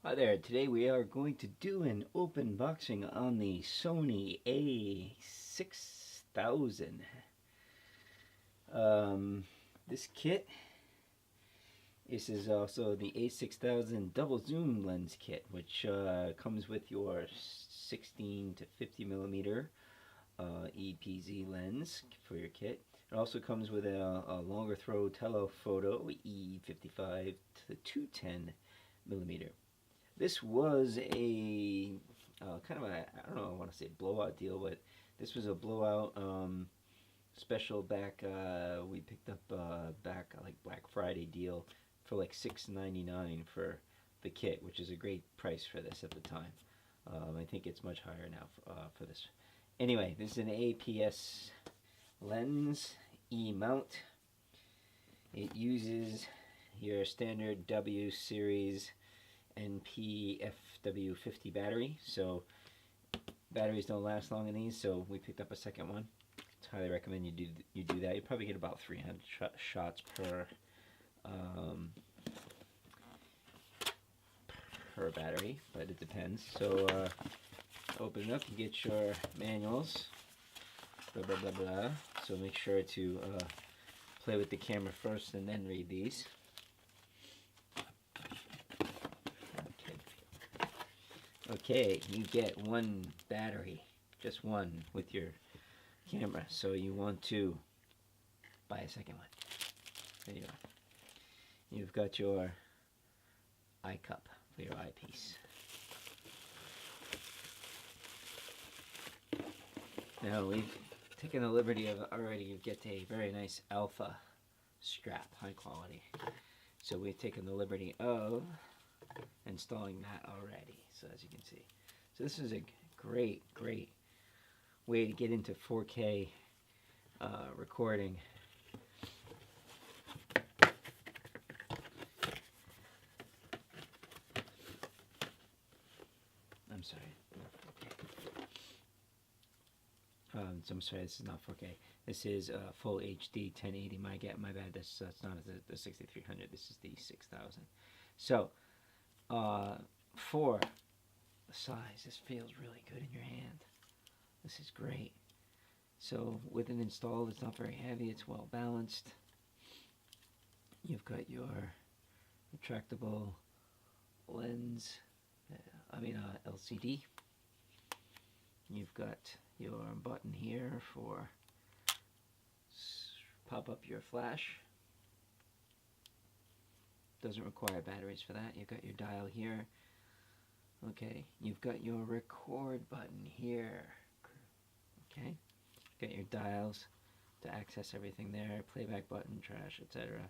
Hi there, today we are going to do an open boxing on the Sony A6000. This kit, this is also the A6000 double zoom lens kit, which comes with your 16 to 50 millimeter EPZ lens for your kit. It also comes with a longer throw telephoto E55 to 210 millimeter. This was a kind of a, I don't know, I want to say blowout deal, but this was a blowout special back, we picked up back like Black Friday deal for like $6.99 for the kit, which is a great price for this at the time. I think it's much higher now for this. Anyway, this is an APS lens E-mount. It uses your standard W series NP-FW50 battery, so batteries don't last long in these, so we picked up a second one. I highly recommend you do that. You probably get about 300 shots per battery, but it depends. So open it up, you get your manuals, blah blah blah blah. So make sure to play with the camera first and then read these. Okay, you get one battery, just one, with your camera, so you want to buy a second one. There you go. You've got your eye cup for your eyepiece. Now we've taken the liberty of already get a very nice alpha strap, high quality. So we've taken the liberty of installing that already, so as you can see. So this is a great way to get into 4K recording. I'm sorry, not 4K. I'm sorry, this is not 4K. This is full HD 1080. My bad. That's not the 6300. This is the 6000. So for the size, this feels really good in your hand. This is great. So with it installed, it's not very heavy, it's well balanced. You've got your retractable lens, LCD. You've got your button here for pop up your flash. Doesn't require batteries for that. You've got your dial here. Okay, you've got your record button here. Okay, got your dials to access everything there. Playback button, trash, etc.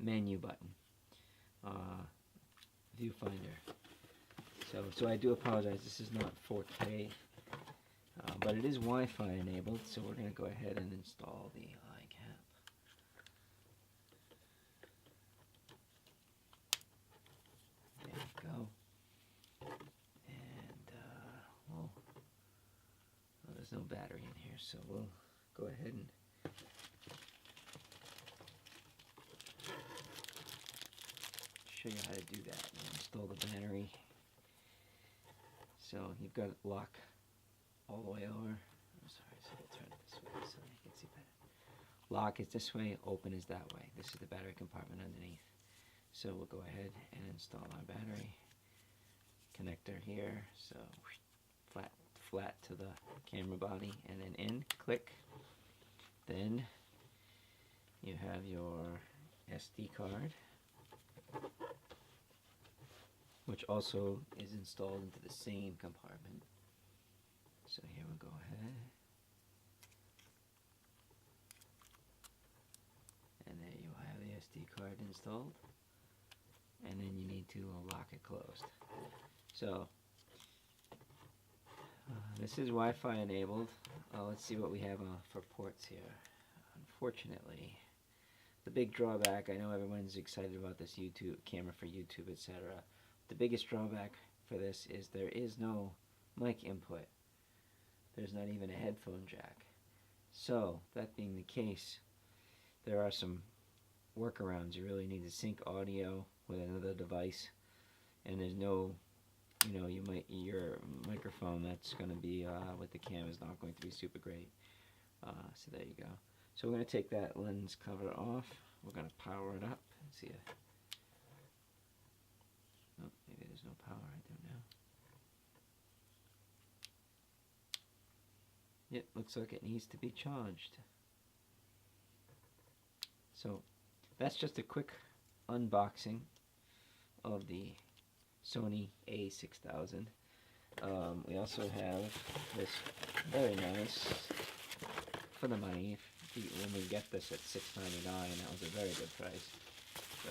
Menu button, viewfinder. So I do apologize. This is not 4K, but it is Wi-Fi enabled. So we're going to go ahead and install the eye cap. There you go. There's no battery in here, so we'll go ahead and show you how to do that. We'll install the battery. So you've got it lock all the way over. I'm sorry, so we'll turn it this way so you can see better. Lock is this way, open is that way. This is the battery compartment underneath. So we'll go ahead and install our battery connector here. So flat to the camera body, and then in, click. Then you have your SD card, which also is installed into the same compartment. So here we'll go ahead, and there you have the SD card installed, and then you need to lock it closed. So this is Wi-Fi enabled. Let's see what we have for ports here. Unfortunately, the big drawback, I know everyone's excited about this YouTube camera for YouTube, etc. The biggest drawback for this is there is no mic input. There's not even a headphone jack. So, that being the case, there are some workarounds. You really need to sync audio with another device, and there's no you know, your microphone that's going to be with the cam is not going to be super great. So there you go. So we're going to take that lens cover off. We're going to power it up. Let's see. Oh, maybe there's no power. I don't know. Yep, looks like it needs to be charged. So that's just a quick unboxing of the Sony A6000. We also have this very nice, for the money, when we get this at $6.99, that was a very good price. So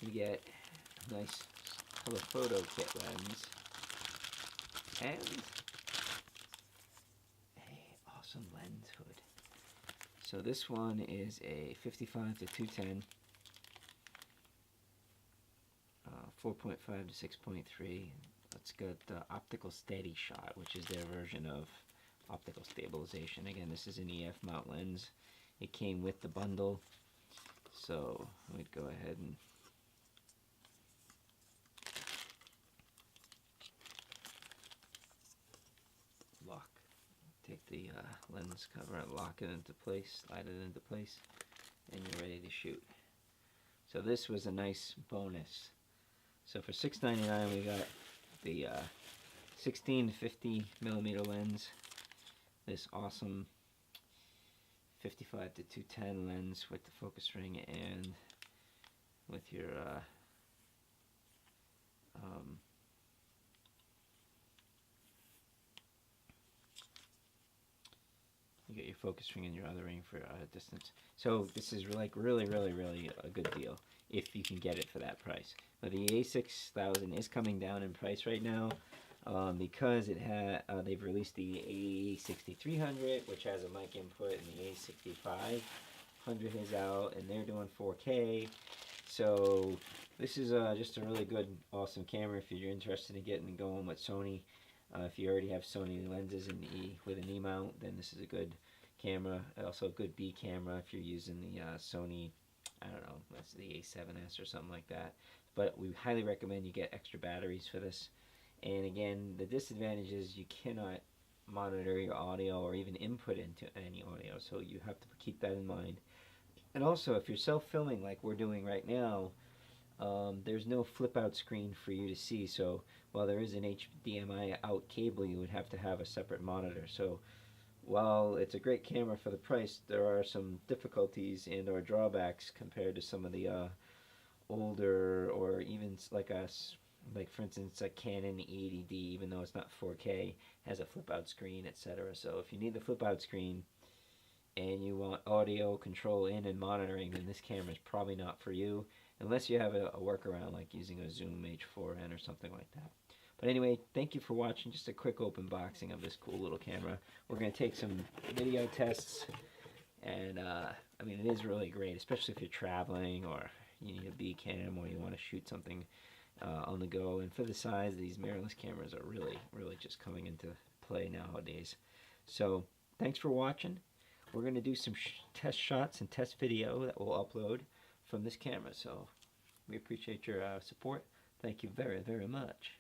you get a nice telephoto kit lens and a awesome lens hood. So this one is a 55-210, 4.5 to 6.3. It's got the optical steady shot, which is their version of optical stabilization. Again, this is an EF mount lens. It came with the bundle, so we'd go ahead and take the lens cover and lock it into place, slide it into place, and you're ready to shoot. So this was a nice bonus. So for $6.99 we got the 16-50mm lens, this awesome 55-210 lens with the focus ring, and with your you get your focus ring and your other ring for distance. So this is like really a good deal if you can get it for that price. But the A6000 is coming down in price right now because it they've released the A6300, which has a mic input, and the A6500 is out, and they're doing 4K. So this is just a really good, awesome camera if you're interested in getting going with Sony. If you already have Sony lenses with an E mount, then this is a good camera. Also a good B camera if you're using the Sony, I don't know, that's the A7S or something like that. But we highly recommend you get extra batteries for this. And again, the disadvantage is you cannot monitor your audio or even input into any audio, so you have to keep that in mind. And also, if you're self-filming like we're doing right now, there's no flip out screen for you to see, so while there is an HDMI out cable, you would have to have a separate monitor. So while it's a great camera for the price, there are some difficulties and or drawbacks compared to some of the older, or even like for instance a Canon 80D, even though it's not 4K, has a flip out screen, etc. So if you need the flip out screen and you want audio control in and monitoring, then this camera is probably not for you, unless you have a workaround like using a Zoom H4n or something like that. But anyway, thank you for watching. Just a quick open boxing of this cool little camera. We're going to take some video tests, and I mean, it is really great, especially if you're traveling or you need a B cam or you want to shoot something on the go. And for the size, these mirrorless cameras are really just coming into play nowadays. So thanks for watching. We're going to do some test shots and test video that we'll upload from this camera. So we appreciate your support. Thank you very much.